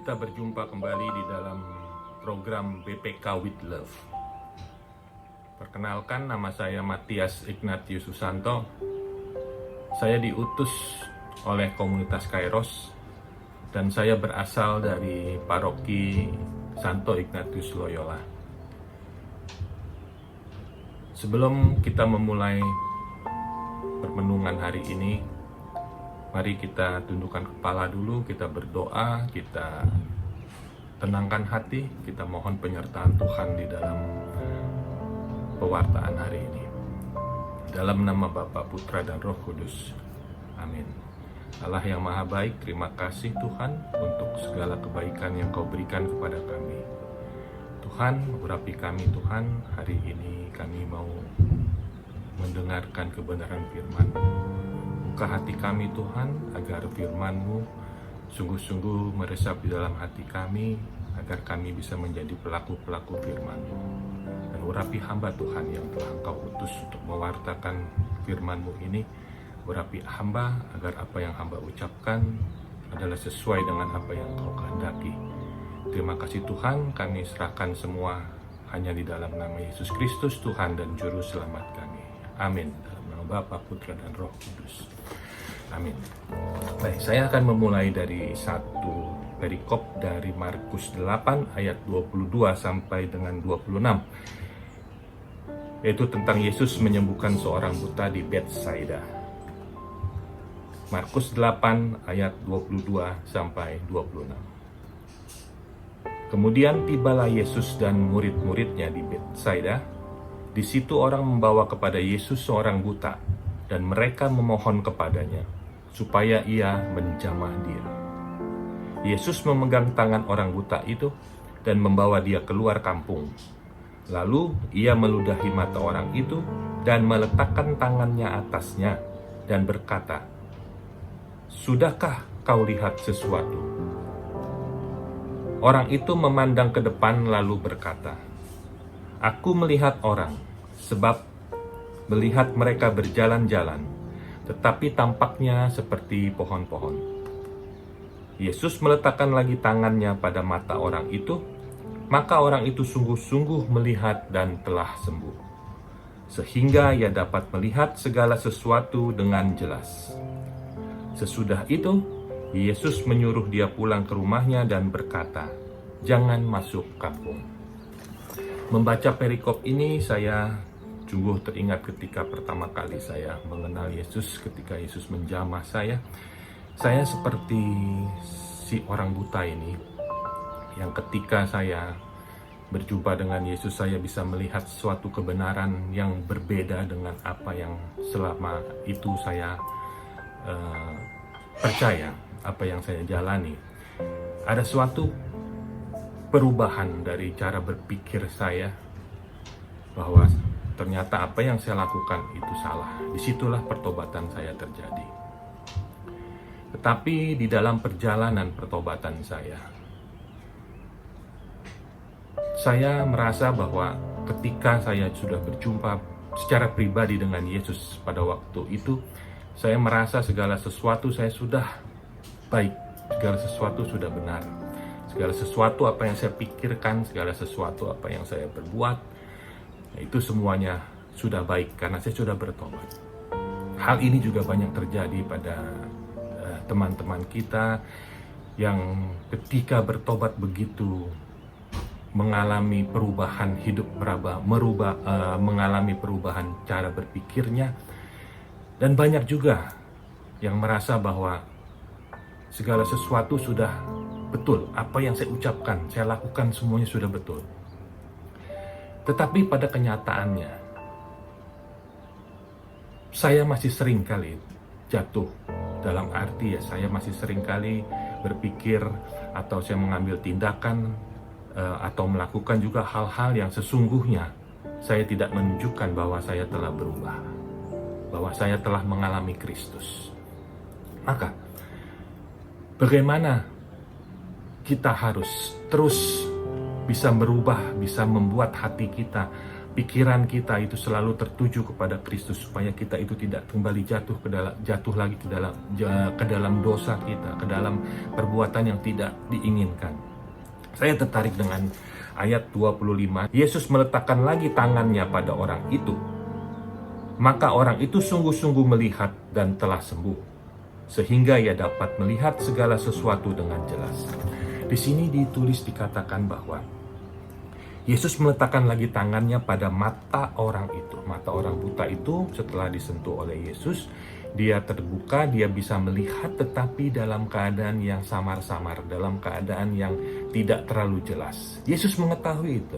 Kita berjumpa kembali di dalam program BPK with Love. Perkenalkan, nama saya Matias Ignatius Susanto. Saya diutus oleh komunitas Kairos dan saya berasal dari paroki Santo Ignatius Loyola. Sebelum kita memulai permenungan hari ini, mari kita tundukkan kepala dulu, kita berdoa, kita tenangkan hati, kita mohon penyertaan Tuhan di dalam pewartaan hari ini. Dalam nama Bapa, Putra, dan Roh Kudus. Amin. Allah yang Maha Baik, terima kasih Tuhan untuk segala kebaikan yang Kau berikan kepada kami. Tuhan, urapi kami Tuhan, hari ini kami mau mendengarkan kebenaran firman. Buka hati kami Tuhan, agar firman-Mu sungguh-sungguh meresap di dalam hati kami, agar kami bisa menjadi pelaku-pelaku firman-Mu. Dan urapi hamba Tuhan yang telah Engkau utus untuk mewartakan firman-Mu ini. Urapi hamba agar apa yang hamba ucapkan adalah sesuai dengan apa yang Engkau kehendaki. Terima kasih Tuhan, kami serahkan semua hanya di dalam nama Yesus Kristus, Tuhan dan Juru Selamat kami. Amin. Dalam nama Bapa, Putra, dan Roh Kudus. Amin. Baik, saya akan memulai dari satu perikop dari Markus 8 ayat 22 sampai dengan 26. Yaitu tentang Yesus menyembuhkan seorang buta di Betsaida. Markus 8 ayat 22 sampai 26. Kemudian tibalah Yesus dan murid-muridnya di Betsaida. Di situ orang membawa kepada Yesus seorang buta, dan mereka memohon kepadanya supaya ia menjamah dia. Yesus memegang tangan orang buta itu dan membawa dia keluar kampung. Lalu ia meludahi mata orang itu dan meletakkan tangannya atasnya dan berkata, "Sudahkah kau lihat sesuatu?" Orang itu memandang ke depan lalu berkata, "Aku melihat orang, sebab melihat mereka berjalan-jalan, tetapi tampaknya seperti pohon-pohon." Yesus meletakkan lagi tangannya pada mata orang itu, maka orang itu sungguh-sungguh melihat dan telah sembuh, sehingga ia dapat melihat segala sesuatu dengan jelas. Sesudah itu, Yesus menyuruh dia pulang ke rumahnya dan berkata, "Jangan masuk kampung." Membaca perikop ini, saya sungguh teringat ketika pertama kali saya mengenal Yesus, ketika Yesus menjamah saya. Saya seperti si orang buta ini, yang ketika saya berjumpa dengan Yesus, saya bisa melihat suatu kebenaran yang berbeda dengan apa yang selama itu saya percaya, apa yang saya jalani. Ada suatu perubahan dari cara berpikir saya, bahwa ternyata apa yang saya lakukan itu salah. Disitulah pertobatan saya terjadi. Tetapi di dalam perjalanan pertobatan saya merasa bahwa ketika saya sudah berjumpa secara pribadi dengan Yesus pada waktu itu, saya merasa segala sesuatu saya sudah baik, segala sesuatu sudah benar, segala sesuatu apa yang saya pikirkan, segala sesuatu apa yang saya perbuat, itu semuanya sudah baik karena saya sudah bertobat. Hal ini juga banyak terjadi pada teman-teman kita yang ketika bertobat begitu mengalami perubahan hidup, mengalami perubahan cara berpikirnya, dan banyak juga yang merasa bahwa segala sesuatu sudah betul, apa yang saya ucapkan, saya lakukan semuanya sudah betul. Tetapi pada kenyataannya, saya masih sering kali jatuh. Dalam arti saya masih sering kali berpikir atau saya mengambil tindakan atau melakukan juga hal-hal yang sesungguhnya saya tidak menunjukkan bahwa saya telah berubah, bahwa saya telah mengalami Kristus. Maka bagaimana kita harus terus bisa merubah, bisa membuat hati kita pikiran kita itu selalu tertuju kepada Kristus, supaya kita itu tidak kembali jatuh lagi ke dalam dosa kita, ke dalam perbuatan yang tidak diinginkan. Saya tertarik dengan ayat 25. Yesus meletakkan lagi tangannya pada orang itu, maka orang itu sungguh-sungguh melihat dan telah sembuh, sehingga ia dapat melihat segala sesuatu dengan jelas. Di sini dikatakan bahwa Yesus meletakkan lagi tangannya pada mata orang itu. Mata orang buta itu setelah disentuh oleh Yesus, dia terbuka, dia bisa melihat, tetapi dalam keadaan yang samar-samar, dalam keadaan yang tidak terlalu jelas. Yesus mengetahui itu.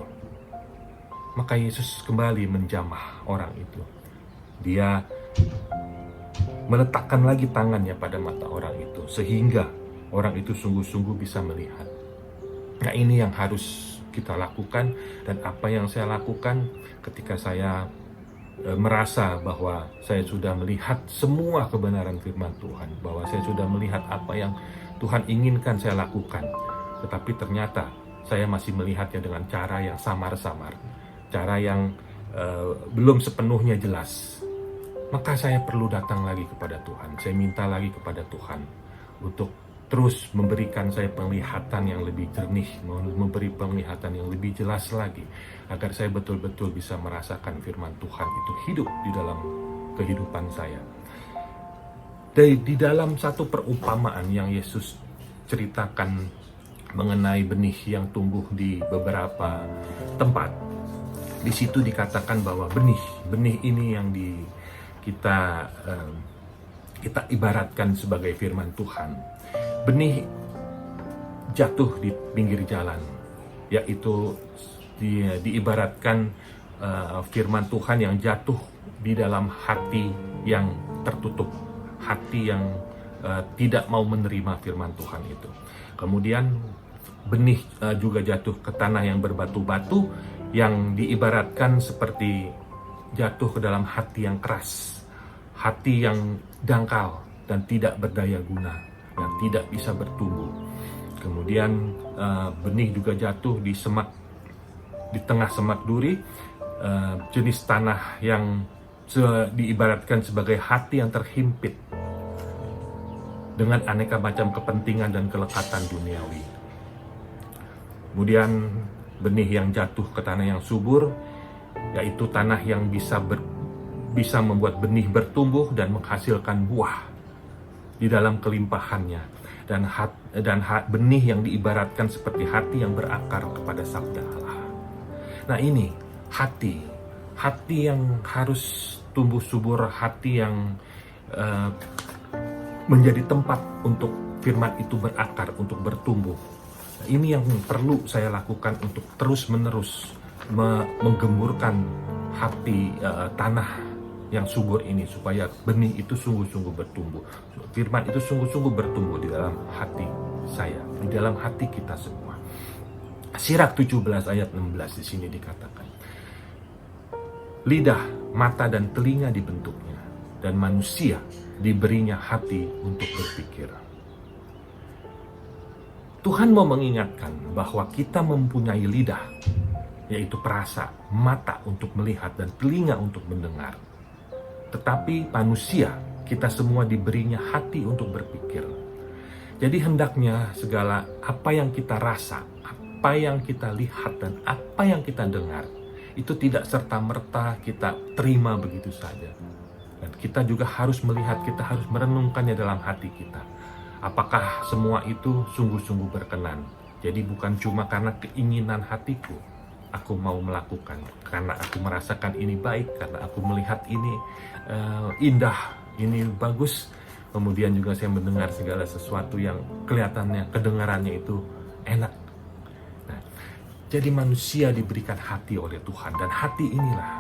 Maka Yesus kembali menjamah orang itu. Dia meletakkan lagi tangannya pada mata orang itu, sehingga orang itu sungguh-sungguh bisa melihat. Nah, ini yang harus kita lakukan, dan apa yang saya lakukan ketika saya merasa bahwa saya sudah melihat semua kebenaran firman Tuhan, bahwa saya sudah melihat apa yang Tuhan inginkan saya lakukan, tetapi ternyata saya masih melihatnya dengan cara yang samar-samar, cara yang belum sepenuhnya jelas. Maka saya perlu datang lagi kepada Tuhan, saya minta lagi kepada Tuhan untuk terus memberikan saya penglihatan yang lebih jernih, memberi penglihatan yang lebih jelas lagi, agar saya betul-betul bisa merasakan firman Tuhan itu hidup di dalam kehidupan saya. Di dalam satu perumpamaan yang Yesus ceritakan mengenai benih yang tumbuh di beberapa tempat, di situ dikatakan bahwa benih ini yang kita ibaratkan sebagai firman Tuhan. Benih jatuh di pinggir jalan, yaitu diibaratkan firman Tuhan yang jatuh di dalam hati yang tertutup, hati yang tidak mau menerima firman Tuhan itu. Kemudian benih juga jatuh ke tanah yang berbatu-batu, yang diibaratkan seperti jatuh ke dalam hati yang keras, hati yang dangkal dan tidak berdaya guna, yang tidak bisa bertumbuh. Kemudian benih juga jatuh di tengah semak duri, jenis tanah yang diibaratkan sebagai hati yang terhimpit dengan aneka macam kepentingan dan kelekatan duniawi. Kemudian benih yang jatuh ke tanah yang subur, yaitu tanah yang bisa membuat benih bertumbuh dan menghasilkan buah di dalam kelimpahannya, dan benih yang diibaratkan seperti hati yang berakar kepada sabda Allah. Nah, ini hati yang harus tumbuh subur, hati yang menjadi tempat untuk firman itu berakar, untuk bertumbuh. Nah, ini yang perlu saya lakukan untuk terus-menerus menggemburkan hati tanah yang subur ini, supaya benih itu sungguh-sungguh bertumbuh. Firman itu sungguh-sungguh bertumbuh di dalam hati saya, di dalam hati kita semua. Sirach 17 ayat 16 di sini dikatakan, lidah, mata, dan telinga dibentuknya, dan manusia diberinya hati untuk berpikir. Tuhan mau mengingatkan bahwa kita mempunyai lidah, yaitu perasa, mata untuk melihat, dan telinga untuk mendengar. Tetapi manusia, kita semua diberinya hati untuk berpikir. Jadi hendaknya segala apa yang kita rasa, apa yang kita lihat, dan apa yang kita dengar, itu tidak serta-merta kita terima begitu saja. Dan kita juga harus melihat, kita harus merenungkannya dalam hati kita. Apakah semua itu sungguh-sungguh berkenan? Jadi bukan cuma karena keinginan hatiku, aku mau melakukan, karena aku merasakan ini baik, karena aku melihat ini indah, ini bagus. Kemudian juga saya mendengar segala sesuatu yang kelihatannya, kedengarannya itu enak. Nah, jadi manusia diberikan hati oleh Tuhan, dan hati inilah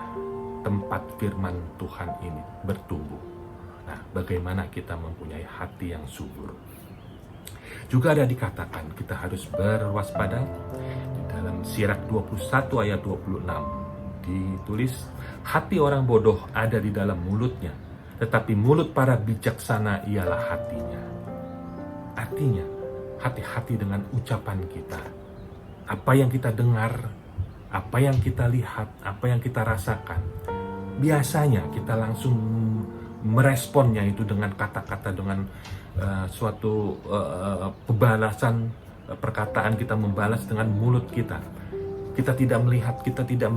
tempat firman Tuhan ini bertumbuh. Nah, bagaimana kita mempunyai hati yang subur? Juga ada dikatakan kita harus berwaspada. Di dalam Sirach 21 ayat 26 ditulis, hati orang bodoh ada di dalam mulutnya, tetapi mulut para bijaksana ialah hatinya. Artinya, hati-hati dengan ucapan kita. Apa yang kita dengar, apa yang kita lihat, apa yang kita rasakan, biasanya kita langsung meresponnya itu dengan kata-kata, dengan suatu pembalasan, perkataan kita membalas dengan mulut kita. Kita tidak melihat, kita tidak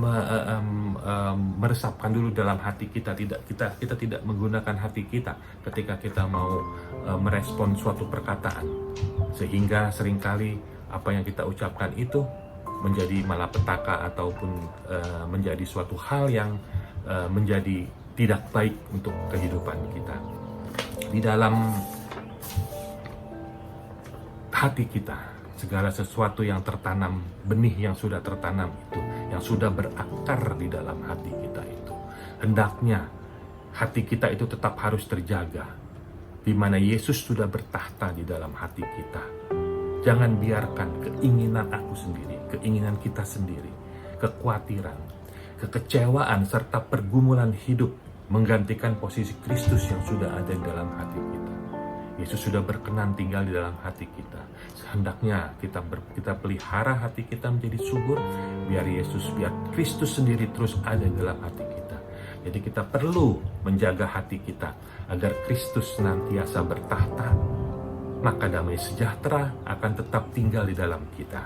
meresapkan dulu dalam hati kita, kita tidak menggunakan hati kita ketika kita mau merespon suatu perkataan, sehingga seringkali apa yang kita ucapkan itu menjadi malapetaka ataupun menjadi suatu hal yang menjadi tidak baik untuk kehidupan kita. Di dalam hati kita, segala sesuatu yang tertanam, benih yang sudah tertanam itu, yang sudah berakar di dalam hati kita itu, hendaknya hati kita itu tetap harus terjaga, di mana Yesus sudah bertahta di dalam hati kita. Jangan biarkan keinginan aku sendiri, keinginan kita sendiri, kekhawatiran, kekecewaan, serta pergumulan hidup menggantikan posisi Kristus yang sudah ada di dalam hati kita. Yesus sudah berkenan tinggal di dalam hati kita. Hendaknya kita pelihara hati kita menjadi subur, biar Kristus sendiri terus ada di dalam hati kita. Jadi kita perlu menjaga hati kita agar Kristus senantiasa bertahta, maka damai sejahtera akan tetap tinggal di dalam kita.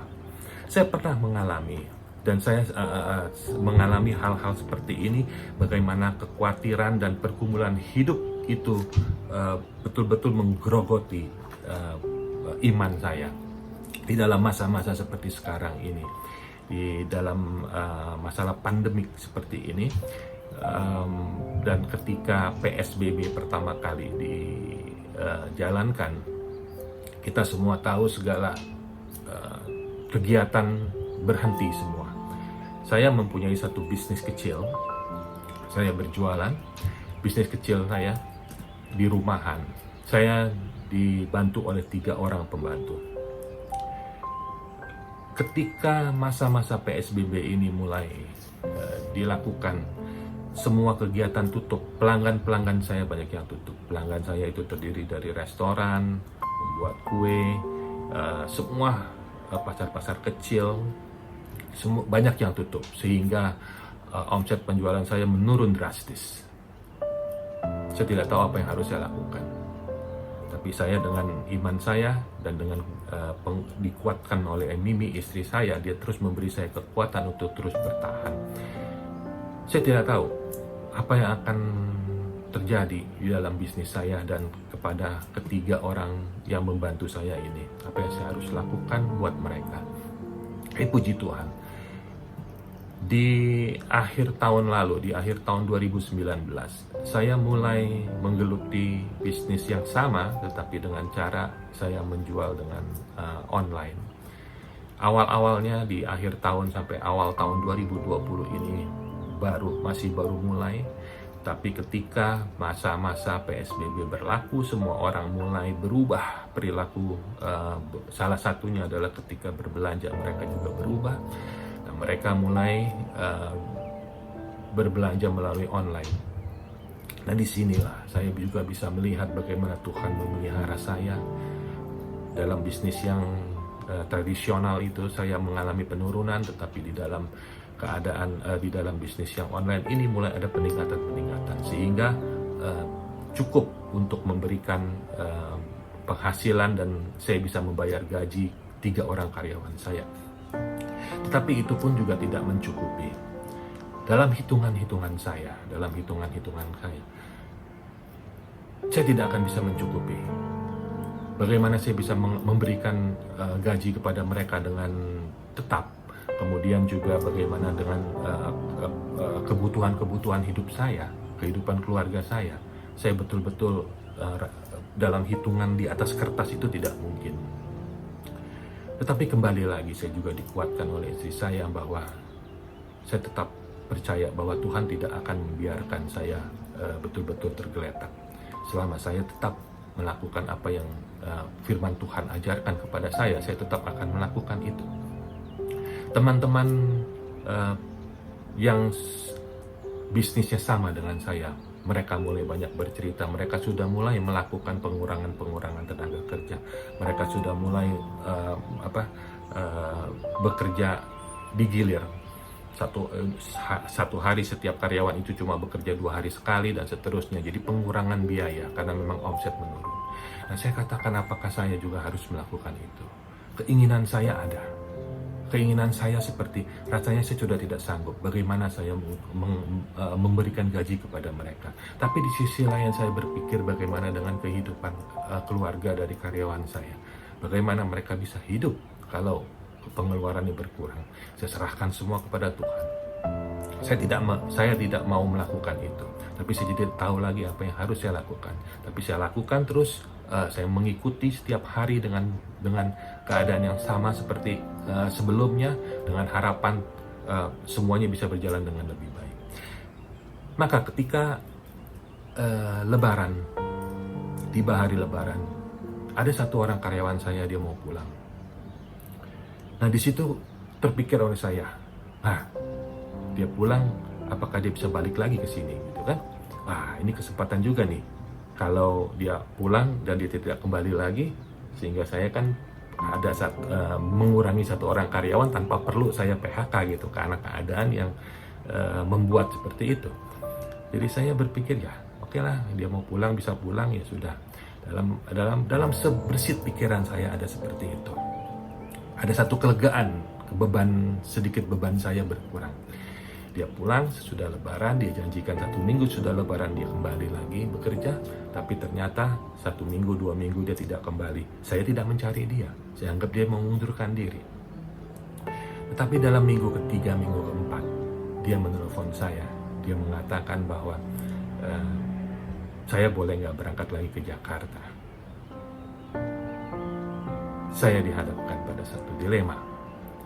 Saya pernah mengalami, dan saya mengalami hal-hal seperti ini, bagaimana kekhawatiran dan pergumulan hidup itu betul-betul menggerogoti iman saya di dalam masa-masa seperti sekarang ini, di dalam masalah pandemik seperti ini, dan ketika PSBB pertama kali dijalankan, kita semua tahu segala kegiatan berhenti semua. Saya mempunyai satu bisnis kecil, saya berjualan, bisnis kecil saya di rumahan. Saya dibantu oleh 3 orang pembantu. Ketika masa-masa PSBB ini mulai dilakukan, semua kegiatan tutup, pelanggan-pelanggan saya banyak yang tutup. Pelanggan saya itu terdiri dari restoran, membuat kue, semua pasar-pasar kecil, semua banyak yang tutup, sehingga omset penjualan saya menurun drastis. Saya tidak tahu apa yang harus saya lakukan, tapi saya dengan iman saya dan dengan dikuatkan oleh Mimi, istri saya, dia terus memberi saya kekuatan untuk terus bertahan. Saya tidak tahu apa yang akan terjadi di dalam bisnis saya dan kepada ketiga orang yang membantu saya ini. Apa yang saya harus lakukan buat mereka. Puji Tuhan. Di akhir tahun lalu, di akhir tahun 2019, saya mulai menggeluti bisnis yang sama, tetapi dengan cara saya menjual dengan online. Awal-awalnya di akhir tahun sampai awal tahun 2020 ini masih baru mulai, tapi ketika masa-masa PSBB berlaku, semua orang mulai berubah perilaku. Salah satunya adalah ketika berbelanja, mereka juga berubah. Mereka mulai berbelanja melalui online. Nah, disinilah saya juga bisa melihat bagaimana Tuhan memelihara saya dalam bisnis yang tradisional itu. Saya mengalami penurunan, tetapi di dalam keadaan di dalam bisnis yang online ini mulai ada peningkatan, sehingga cukup untuk memberikan penghasilan dan saya bisa membayar gaji 3 orang karyawan saya. Tetapi itu pun juga tidak mencukupi. Dalam hitungan-hitungan saya, saya tidak akan bisa mencukupi. Bagaimana saya bisa memberikan gaji kepada mereka dengan tetap, kemudian juga bagaimana dengan kebutuhan-kebutuhan hidup saya, kehidupan keluarga saya betul-betul dalam hitungan di atas kertas itu tidak mungkin. Tetapi kembali lagi saya juga dikuatkan oleh istri saya bahwa saya tetap percaya bahwa Tuhan tidak akan membiarkan saya betul-betul tergeletak. Selama saya tetap melakukan apa yang firman Tuhan ajarkan kepada saya tetap akan melakukan itu. Teman-teman yang bisnisnya sama dengan saya, mereka mulai banyak bercerita, mereka sudah mulai melakukan pengurangan tenaga kerja, mereka sudah mulai bekerja digilir, satu hari setiap karyawan itu cuma bekerja 2 hari sekali dan seterusnya. Jadi pengurangan biaya karena memang omset menurun. Nah, saya katakan, apakah saya juga harus melakukan itu? Keinginan saya ada. Keinginan saya seperti, rasanya saya sudah tidak sanggup. Bagaimana saya memberikan gaji kepada mereka? Tapi di sisi lain saya berpikir bagaimana dengan kehidupan keluarga dari karyawan saya. Bagaimana mereka bisa hidup kalau pengeluarannya berkurang. Saya serahkan semua kepada Tuhan. Saya tidak mau melakukan itu. Tapi saya tidak tahu lagi apa yang harus saya lakukan. Tapi saya lakukan terus. Saya mengikuti setiap hari dengan keadaan yang sama seperti sebelumnya, dengan harapan semuanya bisa berjalan dengan lebih baik. Maka ketika Lebaran, tiba hari Lebaran, ada satu orang karyawan saya, dia mau pulang. Nah, di situ terpikir oleh saya, dia pulang, apakah dia bisa balik lagi ke sini, gitu kan? Ini kesempatan juga nih. Kalau dia pulang dan dia tidak kembali lagi, sehingga saya kan ada mengurangi satu orang karyawan tanpa perlu saya PHK gitu, karena keadaan yang membuat seperti itu. Jadi saya berpikir, ya oke lah, dia mau pulang, bisa pulang, ya sudah. Dalam sebersit pikiran saya ada seperti itu. Ada satu kelegaan, sedikit beban saya berkurang. Dia pulang sesudah Lebaran, dia janjikan 1 minggu sudah Lebaran dia kembali lagi bekerja, tapi ternyata 1 minggu, 2 minggu dia tidak kembali. Saya tidak mencari dia, saya anggap dia mengundurkan diri. Tetapi dalam minggu ketiga, minggu keempat, dia menelpon saya. Dia mengatakan bahwa saya boleh nggak berangkat lagi ke Jakarta. Saya dihadapkan pada satu dilema.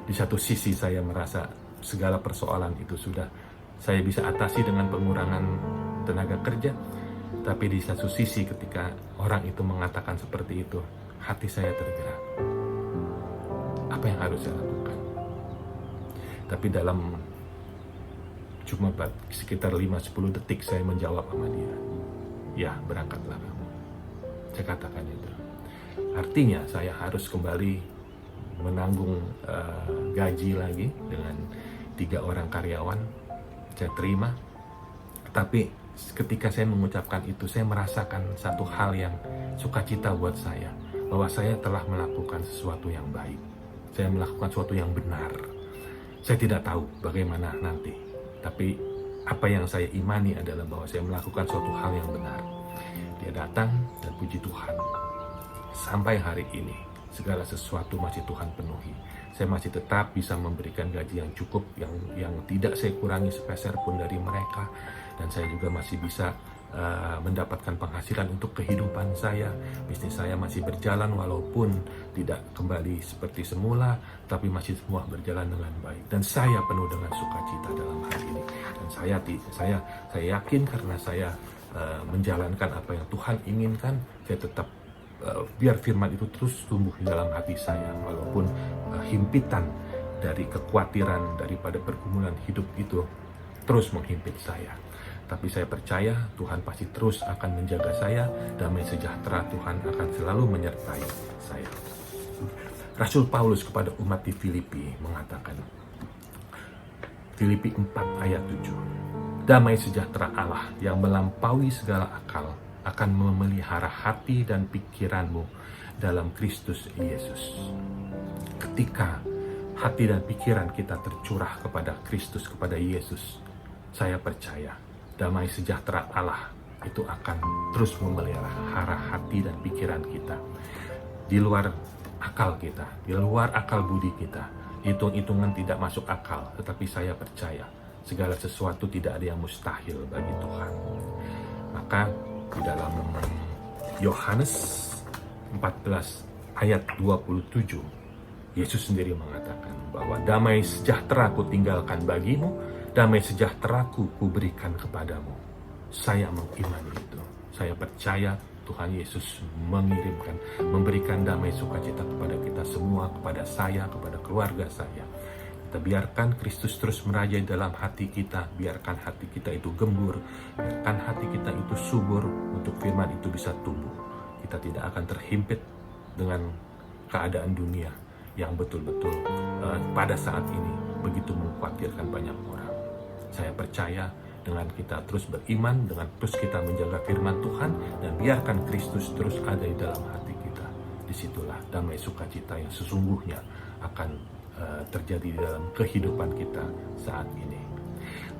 Di satu sisi saya merasa segala persoalan itu sudah saya bisa atasi dengan pengurangan tenaga kerja. Tapi di satu sisi ketika orang itu mengatakan seperti itu, hati saya tergerak. Apa yang harus saya lakukan? Tapi dalam cuma sekitar 5-10 detik saya menjawab sama dia, ya berangkatlah kamu. Saya katakan itu. Artinya saya harus kembali menanggung gaji lagi dengan 3 orang karyawan. Saya terima. Tapi ketika saya mengucapkan itu, saya merasakan satu hal yang sukacita buat saya, bahwa saya telah melakukan sesuatu yang baik. Saya melakukan sesuatu yang benar. Saya tidak tahu bagaimana nanti, tapi apa yang saya imani adalah bahwa saya melakukan suatu hal yang benar. Dia datang dan puji Tuhan, sampai hari ini segala sesuatu masih Tuhan penuhi. Saya masih tetap bisa memberikan gaji yang cukup, yang tidak saya kurangi sepeser pun dari mereka. Dan saya juga masih bisa mendapatkan penghasilan untuk kehidupan saya. Bisnis saya masih berjalan walaupun tidak kembali seperti semula, tapi masih semua berjalan dengan baik. Dan saya penuh dengan sukacita dalam hal ini. Dan saya yakin karena saya menjalankan apa yang Tuhan inginkan, saya tetap biar firman itu terus tumbuh di dalam hati saya, walaupun himpitan dari kekhawatiran daripada pergumulan hidup itu terus menghimpit saya. Tapi saya percaya Tuhan pasti terus akan menjaga saya. Damai sejahtera Tuhan akan selalu menyertai saya. Rasul Paulus kepada umat di Filipi mengatakan, Filipi 4 ayat 7, damai sejahtera Allah yang melampaui segala akal akan memelihara hati dan pikiranmu dalam Kristus Yesus. Ketika hati dan pikiran kita tercurah kepada Kristus, kepada Yesus, saya percaya damai sejahtera Allah itu akan terus memelihara hati dan pikiran kita. Di luar akal kita, di luar akal budi kita, hitung-hitungan tidak masuk akal, tetapi saya percaya segala sesuatu tidak ada yang mustahil bagi Tuhan. Maka di dalam Yohanes 14 ayat 27, Yesus sendiri mengatakan bahwa damai sejahtera ku tinggalkan bagimu, damai sejahtera ku berikan kepadamu. Saya mengimani itu. Saya percaya Tuhan Yesus memberikan damai sukacita kepada kita semua, kepada saya, kepada keluarga saya. Kita biarkan Kristus terus merajai dalam hati kita, biarkan hati kita itu gembur, biarkan hati kita itu subur untuk firman itu bisa tumbuh. Kita tidak akan terhimpit dengan keadaan dunia yang betul-betul pada saat ini begitu mengkhawatirkan banyak orang. Saya percaya dengan kita terus beriman, dengan terus kita menjaga firman Tuhan, dan biarkan Kristus terus ada di dalam hati kita. Disitulah damai sukacita yang sesungguhnya akan terjadi di dalam kehidupan kita saat ini.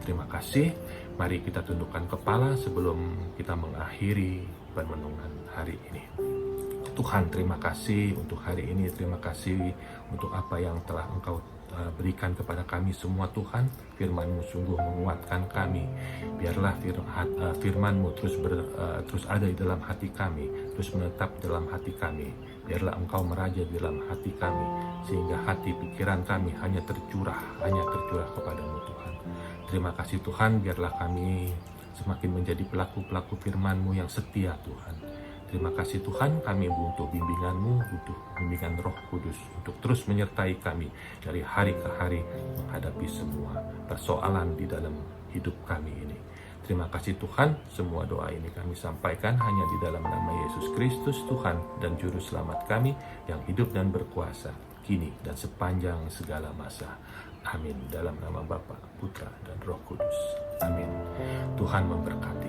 Terima kasih. Mari kita tundukkan kepala sebelum kita mengakhiri permenungan hari ini. Tuhan, terima kasih untuk hari ini. Terima kasih untuk apa yang telah Engkau berikan kepada kami semua, Tuhan. Firman-Mu sungguh menguatkan kami. Biarlah firman-Mu terus ada di dalam hati kami, terus menetap dalam hati kami. Biarlah Engkau meraja di dalam hati kami, sehingga hati pikiran kami hanya tercurah kepada-Mu, Tuhan. Terima kasih Tuhan, biarlah kami semakin menjadi pelaku-pelaku firman-Mu yang setia, Tuhan. Terima kasih Tuhan, kami butuh bimbingan-Mu, butuh bimbingan Roh Kudus untuk terus menyertai kami dari hari ke hari menghadapi semua persoalan di dalam hidup kami ini. Terima kasih Tuhan, semua doa ini kami sampaikan hanya di dalam nama Yesus Kristus, Tuhan dan Juru Selamat kami yang hidup dan berkuasa kini dan sepanjang segala masa. Amin. Dalam nama Bapa, Putra, dan Roh Kudus. Amin. Tuhan memberkati.